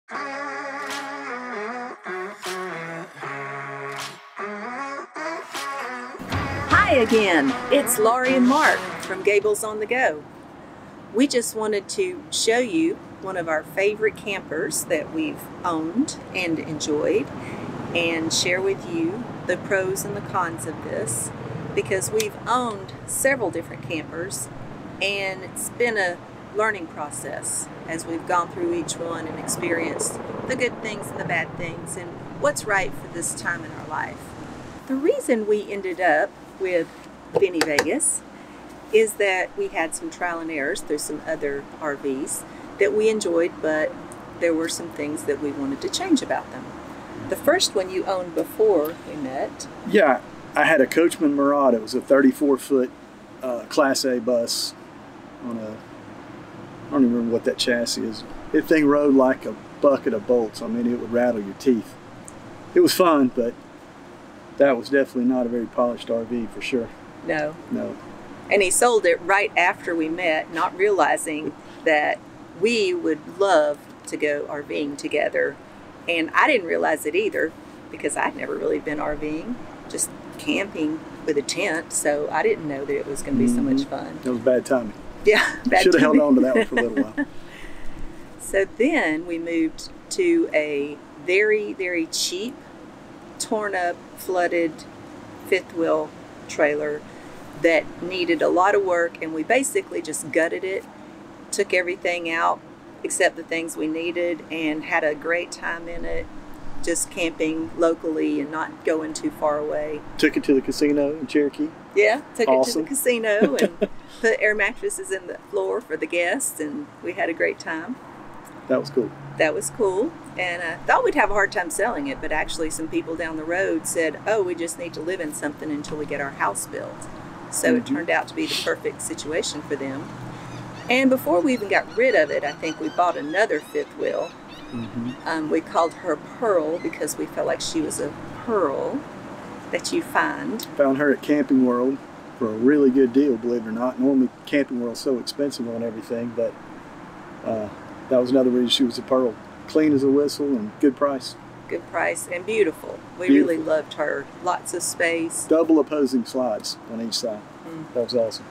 Hi again, it's Laurie and Mark from Gables on the Go. We just wanted to show you one of our favorite campers that we've owned and enjoyed and share with you the pros and the cons of this, because we've owned several different campers and it's been a learning process as we've gone through each one and experienced the good things and the bad things and what's right for this time in our life. The reason we ended up with Thor Vegas is that we had some trial and errors through some other RVs that we enjoyed, but there were some things that we wanted to change about them. The first one you owned before we met. Yeah, I had a Coachman Murata. It was a 34-foot Class A bus on a, I don't even remember what that chassis is. That thing rode like a bucket of bolts. I mean, it would rattle your teeth. It was fun, but that was definitely not a very polished RV for sure. No. No. And he sold it right after we met, not realizing that we would love to go RVing together. And I didn't realize it either, because I'd never really been RVing, just camping with a tent, so I didn't know that it was going to be so much fun. That was bad timing. Yeah, bad Should have timing. held on to that one for a little while. So then we moved to a very, very cheap, torn up, flooded fifth wheel trailer that needed a lot of work, and we basically just gutted it, took everything out except the things we needed, and had a great time in it, just camping locally and not going too far away. Took it to the casino in Cherokee. Yeah, took Awesome. it to the casino and put air mattresses in the floor for the guests, and we had a great time. That was cool. That was cool, and I thought we'd have a hard time selling it, but actually some people down the road said, oh, we just need to live in something until we get our house built. So it turned out to be the perfect situation for them. And before we even got rid of it, I think we bought another fifth wheel. We called her Pearl because we felt like she was a pearl that you find. Found her at Camping World for a really good deal, believe it or not. Normally Camping World's so expensive on everything, but that was another reason she was a pearl. Clean as a whistle and good price. Good price and beautiful. We really loved her. Lots of space. Double opposing slides on each side. That was awesome.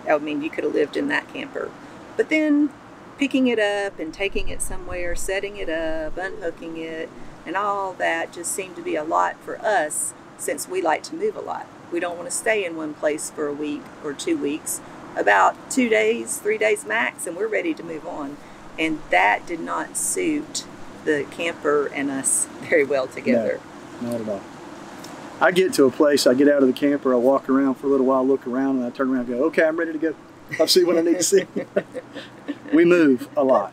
I mean, you could have lived in that camper. But then picking it up and taking it somewhere, setting it up, unhooking it, and all that just seemed to be a lot for us, since we like to move a lot. We don't want to stay in one place for a week or 2 weeks. About 2 days, 3 days max, and we're ready to move on. And that did not suit the camper and us very well together. No, not at all. I get to a place, I get out of the camper, I walk around for a little while, look around, and I turn around and go, okay, I'm ready to go. I'll see what I need to see. We move a lot.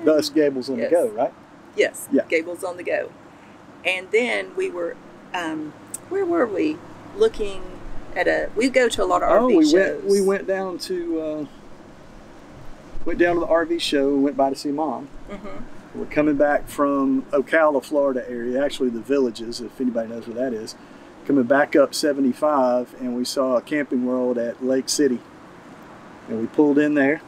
Thus, Gables on the Go, right? Yes, yeah. Gables on the Go. And then we were, where were we? Looking at we go to a lot of RV shows. We went down to the RV show and went by to see Mom. We're coming back from Ocala, Florida area, actually the Villages, if anybody knows where that is. Coming back up 75, and we saw a Camping World at Lake City. And we pulled in there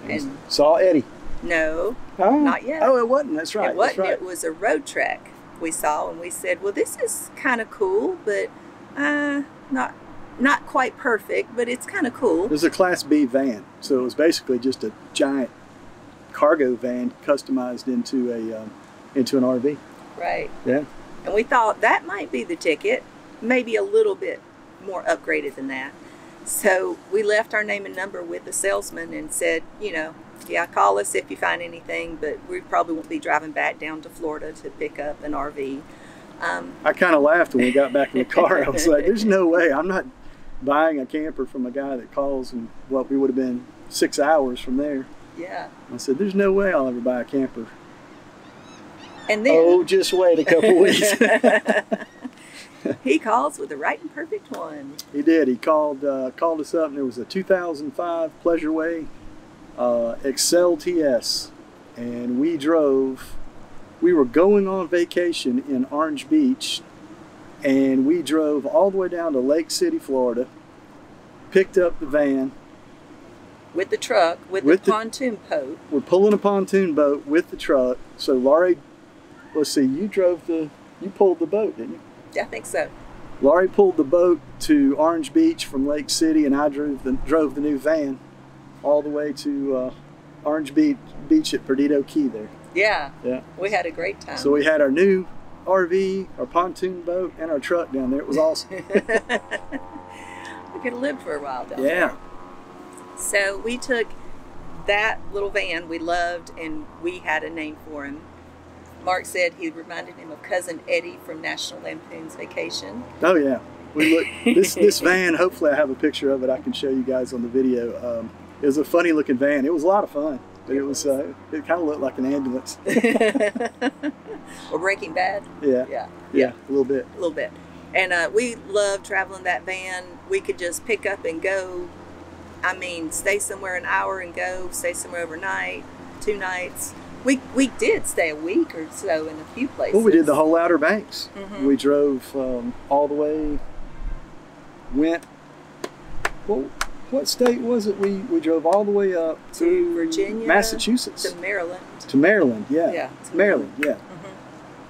and saw Eddie. No, not yet. Oh, it wasn't. That's right. It wasn't. That's right. It was a road track we saw, and we said, well, this is kind of cool, but not quite perfect, but it's kind of cool. It was a Class B van, so it was basically just a giant cargo van customized into an RV. Right. Yeah. And we thought that might be the ticket, maybe a little bit more upgraded than that. So we left our name and number with the salesman and said, yeah, call us if you find anything, but we probably won't be driving back down to Florida to pick up an RV. I kind of laughed when we got back in the car. I was like, there's no way. I'm not buying a camper from a guy that calls and what we would have been 6 hours from there. Yeah. I said, there's no way I'll ever buy a camper. And then, oh, just wait a couple weeks. He calls with the right and perfect one. He did. He called us up, and there was a 2005 Pleasureway Excel TS, and we drove. We were going on vacation in Orange Beach, and we drove all the way down to Lake City, Florida, picked up the van, With the truck, with the pontoon boat. We're pulling a pontoon boat with the truck. So Laurie, let's see, you pulled the boat, didn't you? Yeah, I think so. Laurie pulled the boat to Orange Beach from Lake City, and I drove the new van all the way to Orange Beach at Perdido Key there. Yeah. Yeah. We had a great time. So we had our new RV, our pontoon boat, and our truck down there. It was awesome. We could have lived for a while down there. Yeah. So we took that little van we loved, and we had a name for him. Mark said he reminded him of Cousin Eddie from National Lampoon's Vacation. Oh yeah, we look this van. Hopefully, I have a picture of it. I can show you guys on the video. It was a funny looking van. It was a lot of fun, but it was it kind of looked like an ambulance. Or Breaking Bad. Yeah, a little bit. A little bit. And we loved traveling that van. We could just pick up and go. I mean, stay somewhere an hour and go. Stay somewhere overnight, 2 nights. We did stay a week or so in a few places. Well, we did the whole Outer Banks. Mm-hmm. We drove all the way, what state was it? We drove all the way up to Virginia, Massachusetts. to Maryland. To Maryland, yeah. Yeah. Maryland, yeah.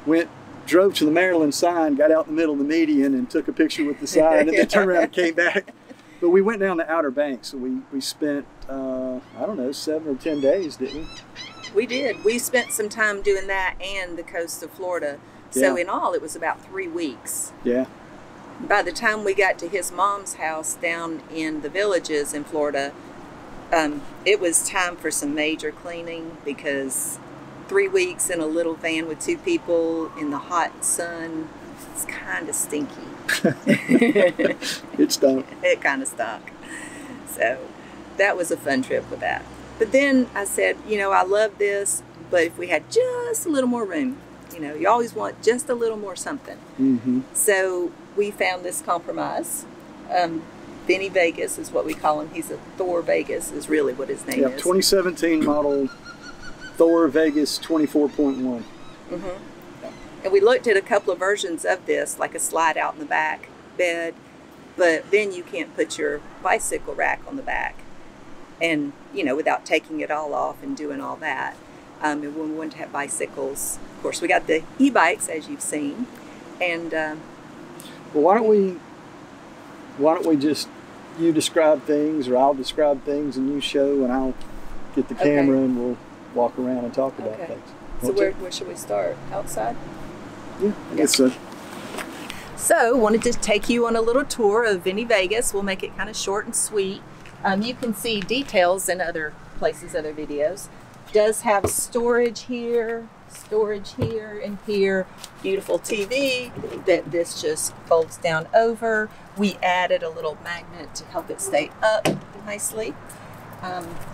Mm-hmm. Drove to the Maryland sign, got out in the middle of the median and took a picture with the sign, and then turned around and came back. But we went down the Outer Banks, so we spent, I don't know, 7 or 10 days, didn't we? We did. We spent some time doing that and the coast of Florida. So in all, it was about 3 weeks. Yeah. By the time we got to his mom's house down in the Villages in Florida, it was time for some major cleaning, because 3 weeks in a little van with 2 people in the hot sun, it's kind of stinky. It stunk. It kind of stunk. So that was a fun trip with that. But then I said, I love this, but if we had just a little more room, you always want just a little more something. Mm-hmm. So we found this compromise. Vinny Vegas is what we call him. He's a Thor Vegas is really what his name is. 2017 model Thor Vegas 24.1. Mm-hmm. And we looked at a couple of versions of this, like a slide out in the back bed, but then you can't put your bicycle rack on the back, and without taking it all off and doing all that. And when we wanted to have bicycles, of course, we got the e-bikes, as you've seen. And well, why don't we just, you describe things, or I'll describe things, and you show, and I'll get the camera, and we'll walk around and talk about things. So where should we start? Outside? Yeah, I guess so. So, wanted to take you on a little tour of Vinny Vegas. We'll make it kind of short and sweet. You can see details in other places, other videos. Does have storage here, and here. Beautiful TV that this just folds down over. We added a little magnet to help it stay up nicely.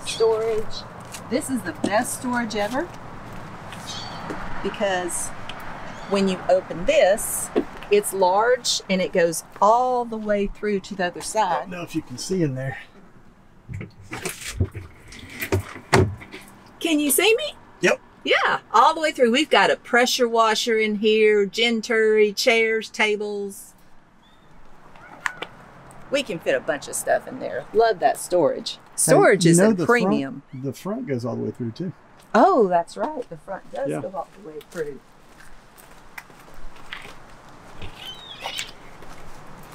Storage. This is the best storage ever, because when you open this, it's large and it goes all the way through to the other side. I don't know if you can see in there. Can you see me? Yep. Yeah, all the way through. We've got a pressure washer in here, gentry, chairs, tables. We can fit a bunch of stuff in there. Love that storage. Storage is a premium. The front goes all the way through too. Oh, that's right. The front does go all the way through.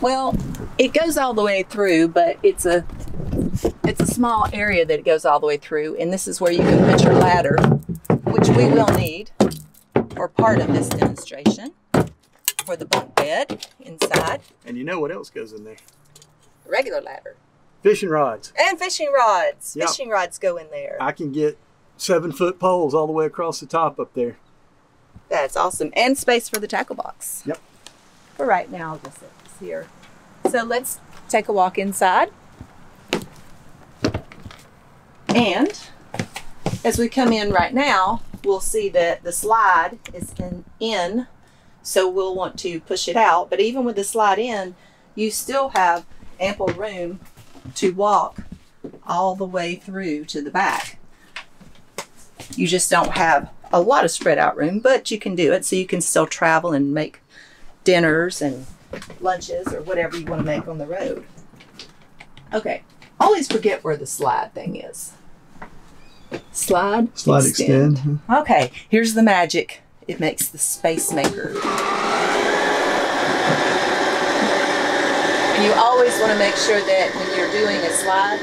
Well, it goes all the way through, but it's a small area that it goes all the way through, and this is where you can put your ladder, which we will need for part of this demonstration, for the bunk bed inside. And you know what else goes in there? A regular ladder. Fishing rods. And fishing rods. Yep. Fishing rods go in there. I can get 7-foot poles all the way across the top up there. That's awesome. And space for the tackle box. Yep. For right now, I'll just set this here. So let's take a walk inside. And as we come in right now, we'll see that the slide is in, so we'll want to push it out. But even with the slide in, you still have ample room to walk all the way through to the back. You just don't have a lot of spread out room, but you can do it, so you can still travel and make dinners and lunches or whatever you want to make on the road. Okay, always forget where the slide thing is. Slide extend. Okay, here's the magic. It makes the space maker. And you always want to make sure that when you're doing a slide,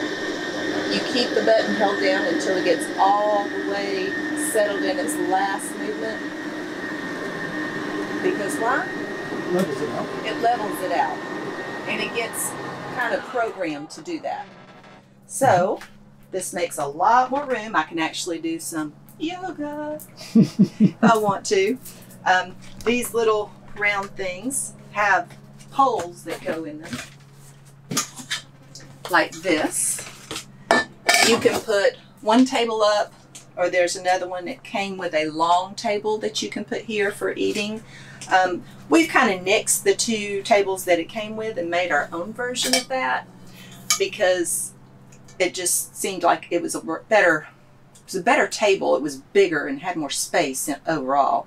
you keep the button held down until it gets all the way settled in its last movement. Because why? Levels it out. It levels it out. And it gets kind of programmed to do that. So, this makes a lot more room. I can actually do some yoga if I want to. These little round things have holes that go in them. Like this. You can put one table up, or there's another one that came with a long table that you can put here for eating. We've kind of nixed the two tables that it came with and made our own version of that because it just seemed like it was a better table. It was bigger and had more space overall.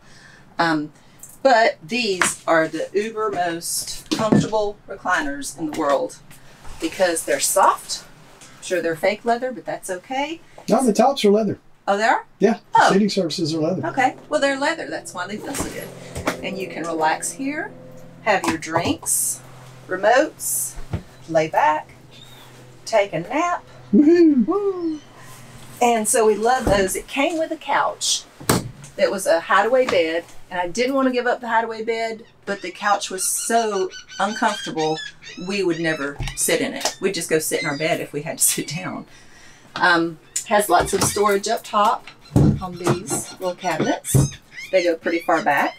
But these are the uber most comfortable recliners in the world because they're soft. I'm sure they're fake leather, but that's okay. No, the tops are leather. Oh, they are? Yeah, oh. Seating surfaces are leather. Okay, well they're leather. That's why they feel so good. And you can relax here, have your drinks, remotes, lay back, take a nap. Woohoo! Woo. And so we love those. It came with a couch that was a hideaway bed, and I didn't want to give up the hideaway bed, but the couch was so uncomfortable, we would never sit in it. We'd just go sit in our bed if we had to sit down. Has lots of storage up top on these little cabinets. They go pretty far back.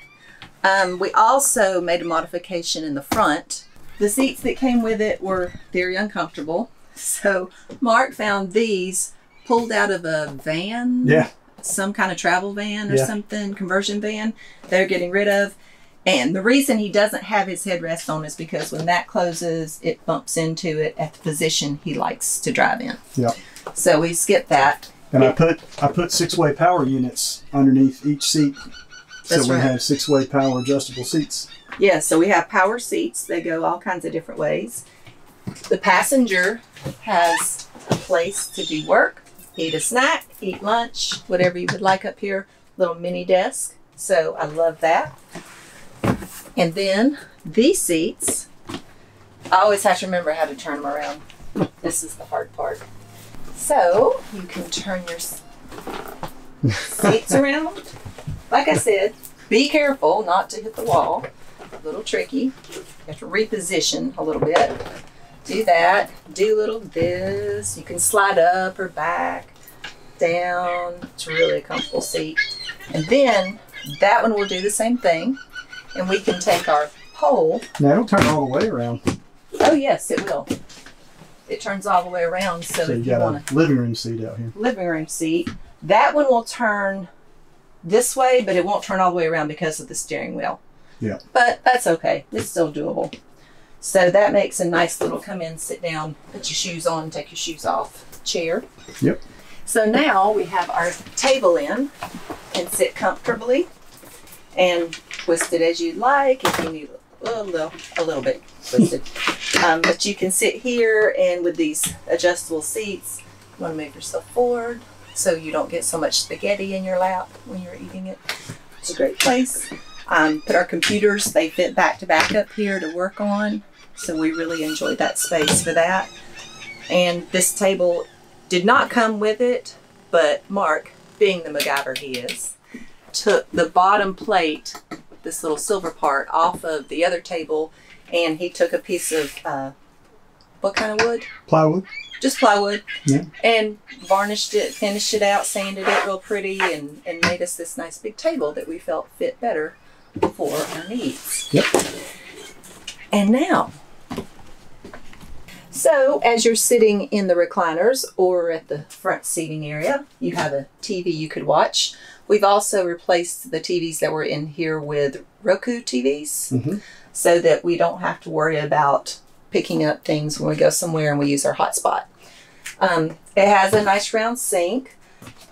We also made a modification in the front. The seats that came with it were very uncomfortable. So Mark found these pulled out of a van. Yeah. Some kind of travel van or something, conversion van they're getting rid of. And the reason he doesn't have his headrest on is because when that closes, it bumps into it at the position he likes to drive in. Yeah. So we skipped that. And I put 6-way power units underneath each seat. So we have 6-way power adjustable seats. Yeah, so we have power seats. They go all kinds of different ways. The passenger has a place to do work, eat a snack, eat lunch, whatever you would like up here. Little mini desk. So I love that. And then these seats, I always have to remember how to turn them around. This is the hard part. So you can turn your seats around. Like I said, be careful not to hit the wall. A little tricky. You have to reposition a little bit. Do that. Do a little this. You can slide up or back, down. It's really a comfortable seat. And then that one will do the same thing. And we can take our pole. Now it'll turn all the way around. Oh yes, it will. It turns all the way around. So you if you got want a living room seat out here. Living room seat. That one will turn this way, but it won't turn all the way around because of the steering wheel. Yeah. But that's okay. It's still doable. So that makes a nice little come in, sit down, put your shoes on, take your shoes off chair. Yep. So now we have our table in and sit comfortably and twist it as you like if you need a little bit twisted. But you can sit here, and with these adjustable seats, you want to move yourself forward so you don't get so much spaghetti in your lap when you're eating it. It's a great place. Put our computers, they fit back to back up here to work on. So we really enjoyed that space for that. And this table did not come with it, but Mark, being the MacGyver he is, took the bottom plate, this little silver part, off of the other table, and he took a piece of, what kind of wood? Plywood. Just plywood. Yeah. And varnished it, finished it out, sanded it real pretty, and made us this nice big table that we felt fit better for our needs. Yep. And now, so as you're sitting in the recliners or at the front seating area, you have a TV you could watch. We've also replaced the TVs that were in here with Roku TVs so that we don't have to worry about picking up things when we go somewhere and we use our hotspot. It has a nice round sink.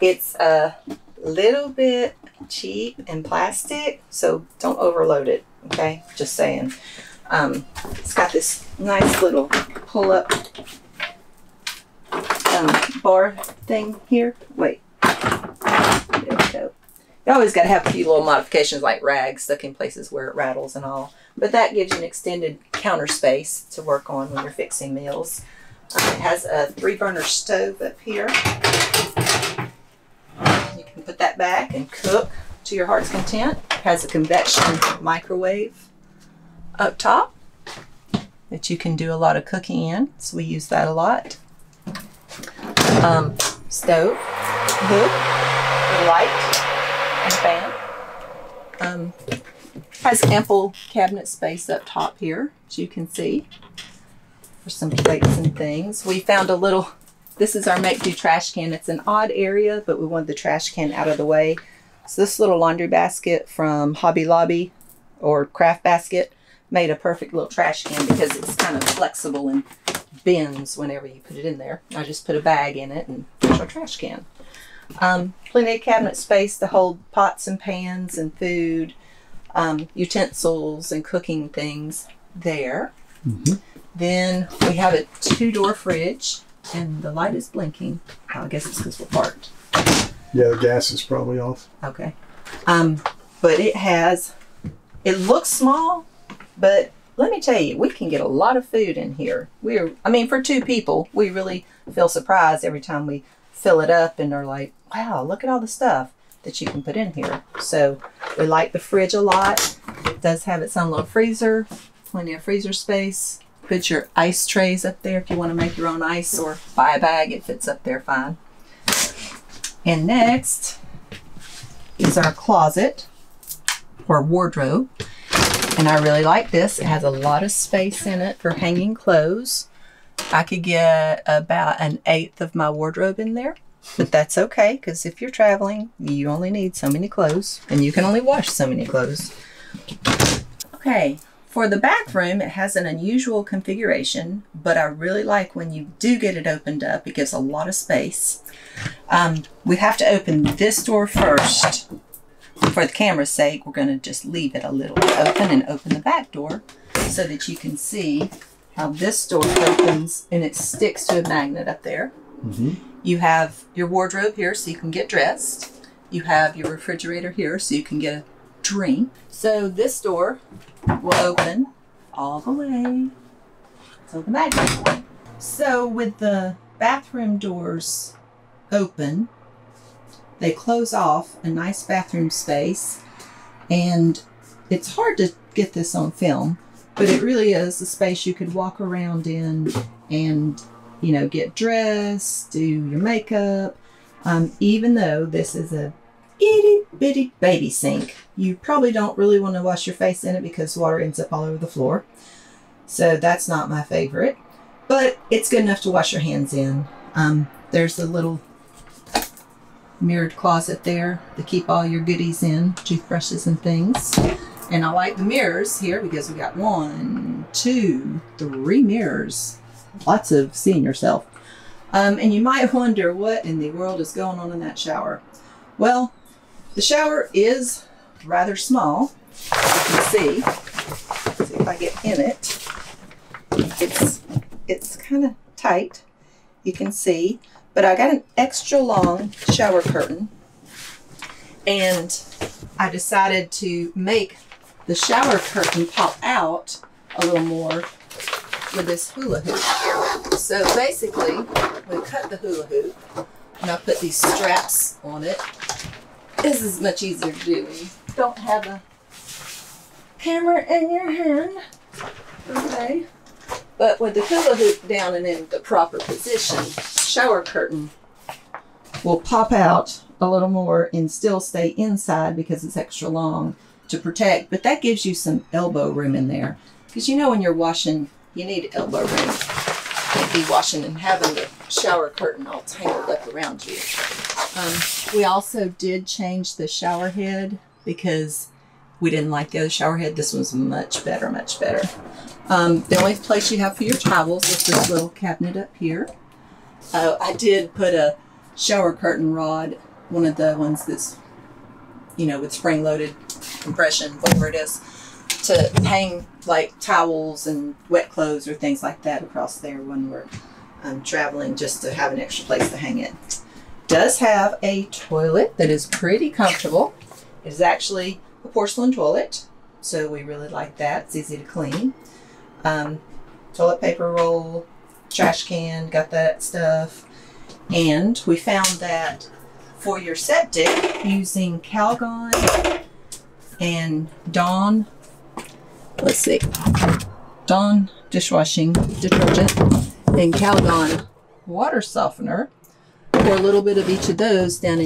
It's a little bit cheap and plastic, so don't overload it, okay? Just saying. It's got this nice little pull-up bar thing here. Wait. There we go. You always got to have a few little modifications like rags stuck in places where it rattles and all. But that gives you an extended counter space to work on when you're fixing meals. It has a 3-burner stove up here. You can put that back and cook to your heart's content. It has a convection microwave up top that you can do a lot of cooking in. So we use that a lot. Stove, hood, with light and fan. Has ample cabinet space up top here, as you can see, for some plates and things. We found a little, this is our make-do trash can. It's an odd area, but we wanted the trash can out of the way. So this little laundry basket from Hobby Lobby or Craft Basket made a perfect little trash can because it's kind of flexible and bends whenever you put it in there. I just put a bag in it and there's our trash can. Plenty of cabinet space to hold pots and pans and food, utensils and cooking things there. Mm-hmm. Then we have a 2-door fridge and the light is blinking. Oh, I guess it's because we're parked. Yeah, the gas is probably off. Okay. But it looks small, but let me tell you, we can get a lot of food in here. For 2 people, we really feel surprised every time we fill it up and are like, wow, look at all the stuff that you can put in here. So we like the fridge a lot. It does have its own little freezer, plenty of freezer space. Put your ice trays up there if you want to make your own ice or buy a bag. It fits up there fine. And next is our closet or wardrobe. And I really like this. It has a lot of space in it for hanging clothes. I could get about 1/8 of my wardrobe in there, but that's okay because if you're traveling, you only need so many clothes and you can only wash so many clothes. Okay, for the bathroom, it has an unusual configuration, but I really like when you do get it opened up. It gives a lot of space. We have to open this door first. For the camera's sake, we're going to just leave it a little open and open the back door so that you can see how this door opens and it sticks to a magnet up there. Mm-hmm. You have your wardrobe here so you can get dressed. You have your refrigerator here so you can get a drink. So this door will open all the way to the magnet. So with the bathroom doors open, they close off a nice bathroom space, and it's hard to get this on film, but it really is a space you could walk around in and, get dressed, do your makeup. Even though this is a itty bitty baby sink, you probably don't really want to wash your face in it because water ends up all over the floor. So that's not my favorite, but it's good enough to wash your hands in. There's a little mirrored closet there to keep all your goodies in, toothbrushes and things. And I like the mirrors here because we got 1, 2, 3 mirrors. Lots of seeing yourself. And you might wonder what in the world is going on in that shower. Well, the shower is rather small. You can see. Let's see if I get in it. It's kind of tight. You can see. But I got an extra long shower curtain, and I decided to make the shower curtain pop out a little more with this hula hoop. So basically, we cut the hula hoop, and I put these straps on it. This is much easier to do when you don't have a camera in your hand. Okay. But with the hula hoop down and in the proper position, shower curtain will pop out a little more and still stay inside because it's extra long to protect. But that gives you some elbow room in there. Because when you're washing, you need elbow room. You can't be washing and having the shower curtain all tangled up around you. We also did change the shower head because we didn't like the other shower head. This one's much better, much better. The only place you have for your towels is this little cabinet up here. I did put a shower curtain rod, one of the ones that's, with spring-loaded compression, whatever it is, to hang like towels and wet clothes or things like that across there when we're traveling, just to have an extra place to hang it. Does have a toilet that is pretty comfortable. It is actually a porcelain toilet, so we really like that. It's easy to clean. Toilet paper roll, trash can, got that stuff. And we found that for your septic, using Calgon and Dawn, let's see, Dawn dishwashing detergent and Calgon water softener, pour a little bit of each of those down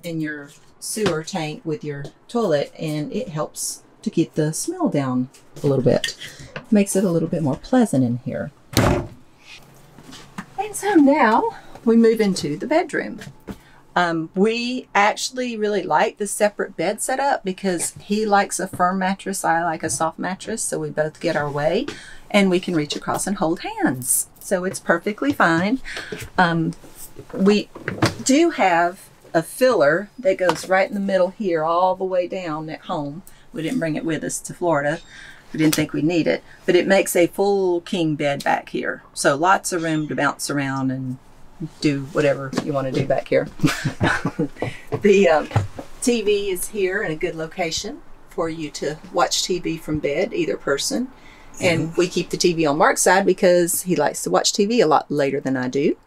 in your sewer tank with your toilet, and it helps to keep the smell down a little bit. Makes it a little bit more pleasant in here. And so now we move into the bedroom. We actually really like the separate bed setup because he likes a firm mattress, I like a soft mattress, so we both get our way and we can reach across and hold hands. So it's perfectly fine. We do have a filler that goes right in the middle here all the way down at home. We didn't bring it with us to Florida. We didn't think we'd need it, but it makes a full king bed back here. So lots of room to bounce around and do whatever you want to do back here. The TV is here in a good location for you to watch TV from bed, either person. And we keep the TV on Mark's side because he likes to watch TV a lot later than I do.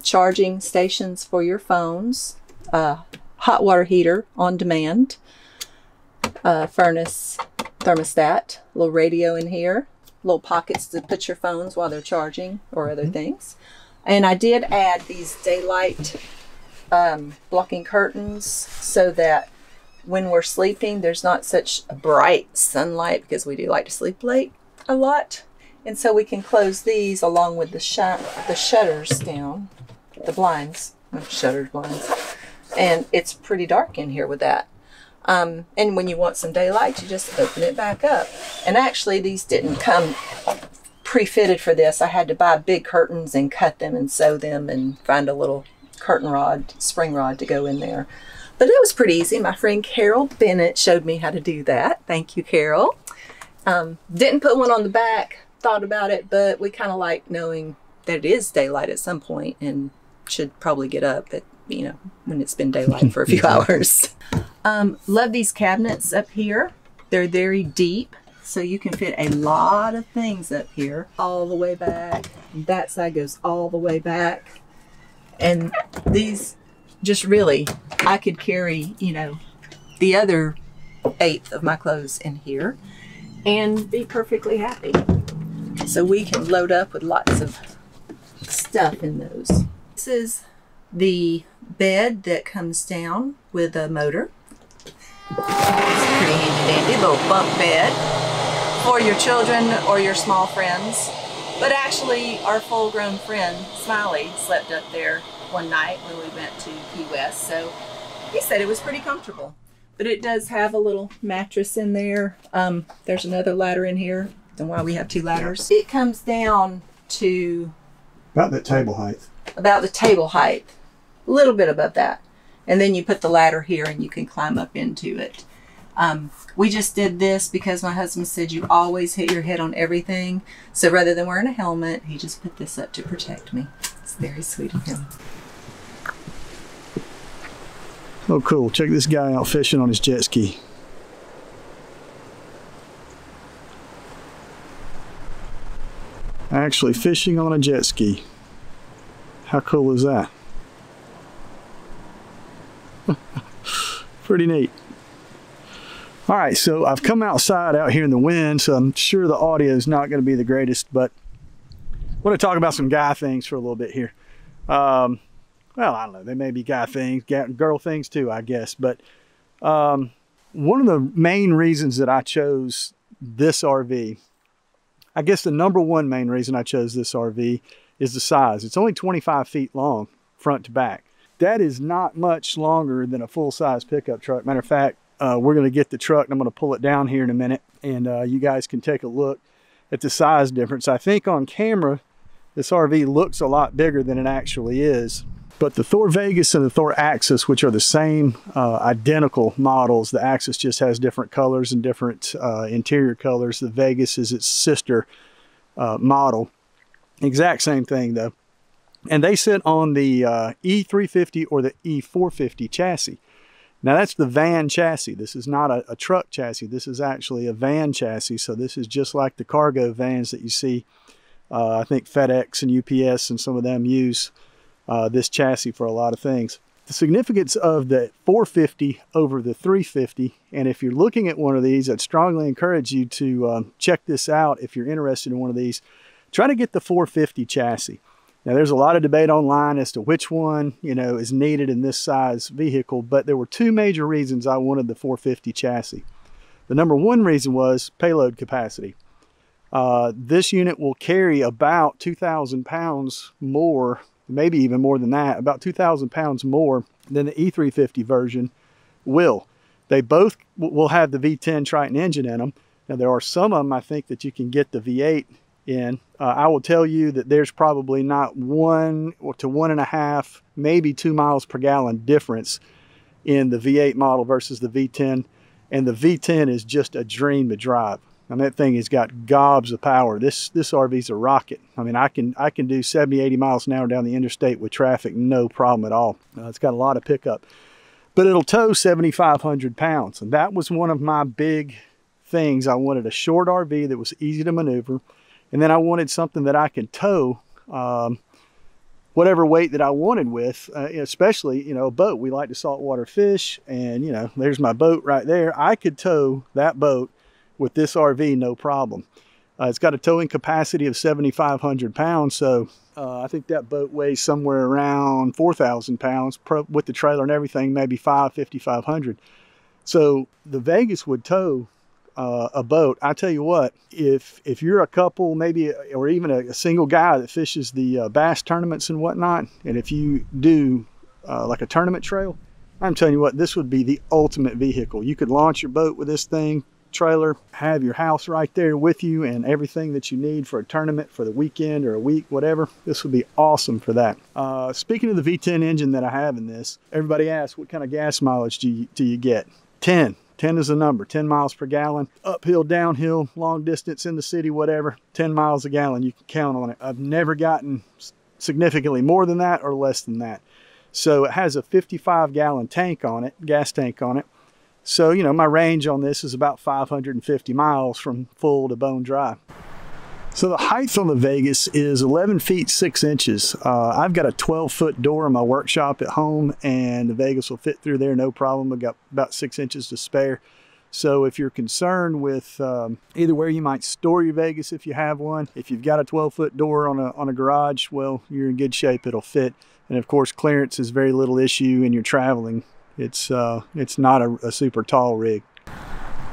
Charging stations for your phones, hot water heater on demand, furnace, thermostat, little radio in here, little pockets to put your phones while they're charging or other things. And I did add these daylight blocking curtains so that when we're sleeping, there's not such a bright sunlight because we do like to sleep late a lot. And so we can close these along with the shutters down, the blinds, shutters, blinds. And it's pretty dark in here with that. And when you want some daylight, you just open it back up. And actually, these didn't come pre-fitted for this. I had to buy big curtains and cut them and sew them and find a little curtain rod, spring rod to go in there. But it was pretty easy. My friend Carol Bennett showed me how to do that. Thank you, Carol. Didn't put one on the back, thought about it, but we kind of like knowing that it is daylight at some point and should probably get up at, you know, when it's been daylight for a few hours. Love these cabinets up here. They're very deep, so you can fit a lot of things up here, all the way back. That side goes all the way back. And these just really, I could carry, you know, the other 1/8 of my clothes in here and be perfectly happy. So we can load up with lots of stuff in those. This is the bed that comes down with a motor. It's a pretty handy dandy little bunk bed for your children or your small friends. But actually, our full-grown friend, Smiley, slept up there one night when we went to Key West, so he said it was pretty comfortable. But it does have a little mattress in there. There's another ladder in here. Don't know why we have 2 ladders. It comes down to about that table height. About the table height, a little bit above that. And then you put the ladder here and you can climb up into it. We just did this because my husband said you always hit your head on everything. So rather than wearing a helmet, he just put this up to protect me. It's very sweet of him. Oh, cool. Check this guy out fishing on his jet ski. Actually fishing on a jet ski. How cool is that? Pretty neat. All right, so I've come outside out here in the wind, so I'm sure the audio is not going to be the greatest, but I want to talk about some guy things for a little bit here. Well, I don't know, they may be guy things, girl things too, I guess, but one of the main reasons that I chose this RV, I guess the #1 main reason I chose this RV is the size. It's only 25 feet long, front to back. That is not much longer than a full-size pickup truck. Matter of fact, we're going to get the truck and I'm going to pull it down here in a minute, and you guys can take a look at the size difference. I think on camera, this RV looks a lot bigger than it actually is. But the Thor Vegas and the Thor Axis, which are the same identical models, the Axis just has different colors and different interior colors. The Vegas is its sister model. Exact same thing though. And they sit on the E350 or the E450 chassis. Now that's the van chassis. This is not a truck chassis. This is actually a van chassis. So this is just like the cargo vans that you see. I think FedEx and UPS and some of them use this chassis for a lot of things. The significance of the 450 over the 350, and if you're looking at one of these, I'd strongly encourage you to check this out if you're interested in one of these. Try to get the 450 chassis. Now there's a lot of debate online as to which one, is needed in this size vehicle, but there were two major reasons I wanted the 450 chassis. The number one reason was payload capacity. This unit will carry about 2,000 pounds more, maybe even more than that, about 2,000 pounds more than the E350 version will. They both will have the V10 Triton engine in them. Now there are some of them I think that you can get the V8 in. I will tell you that there's probably not 1 to 1.5, maybe 2 miles per gallon difference in the V8 model versus the V10. And the V10 is just a dream to drive. I mean, that thing has got gobs of power. This RV's a rocket. I mean, I can do 70, 80 miles an hour down the interstate with traffic, no problem at all. It's got a lot of pickup. But it'll tow 7,500 pounds. And that was one of my big things. I wanted a short RV that was easy to maneuver. And then I wanted something that I could tow whatever weight that I wanted with, especially, a boat. We like to saltwater fish, and, there's my boat right there. I could tow that boat with this RV, no problem. It's got a towing capacity of 7,500 pounds, so I think that boat weighs somewhere around 4,000 pounds with the trailer and everything, maybe 5,500. So the Vegas would tow a boat. I tell you what, if you're a couple, maybe, or even a single guy that fishes the bass tournaments and whatnot, and if you do like a tournament trail, I'm telling you what, this would be the ultimate vehicle. You could launch your boat with this thing, trailer, have your house right there with you and everything that you need for a tournament, for the weekend or a week, whatever. This would be awesome for that. Speaking of the V10 engine that I have in this, everybody asks, what kind of gas mileage do you get? 10. 10 is the number, 10 miles per gallon, uphill, downhill, long distance in the city, whatever, 10 miles a gallon, you can count on it. I've never gotten significantly more than that or less than that. So it has a 55-gallon tank on it, gas tank on it. So, my range on this is about 550 miles from full to bone dry. So the height on the Vegas is 11 feet 6 inches. I've got a 12-foot door in my workshop at home, and the Vegas will fit through there no problem. I've got about 6 inches to spare. So if you're concerned with either where you might store your Vegas if you have one, if you've got a 12-foot door on a garage, well, you're in good shape. It'll fit. And of course, clearance is very little issue when you're traveling. It's not a super tall rig.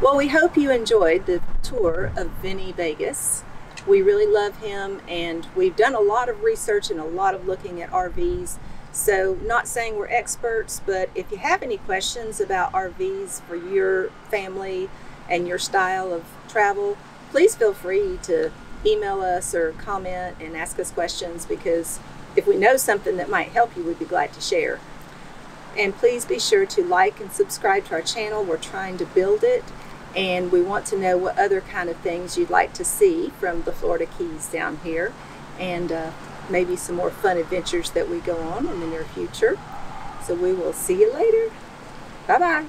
Well, we hope you enjoyed the tour of Vinny Vegas. We really love him, and we've done a lot of research and a lot of looking at RVs. So not saying we're experts, but if you have any questions about RVs for your family and your style of travel, please feel free to email us or comment and ask us questions, because if we know something that might help you, we'd be glad to share. And please be sure to like and subscribe to our channel. We're trying to build it, and we want to know what other kind of things you'd like to see from the Florida Keys down here, and maybe some more fun adventures that we go on in the near future. So we will see you later. Bye-bye.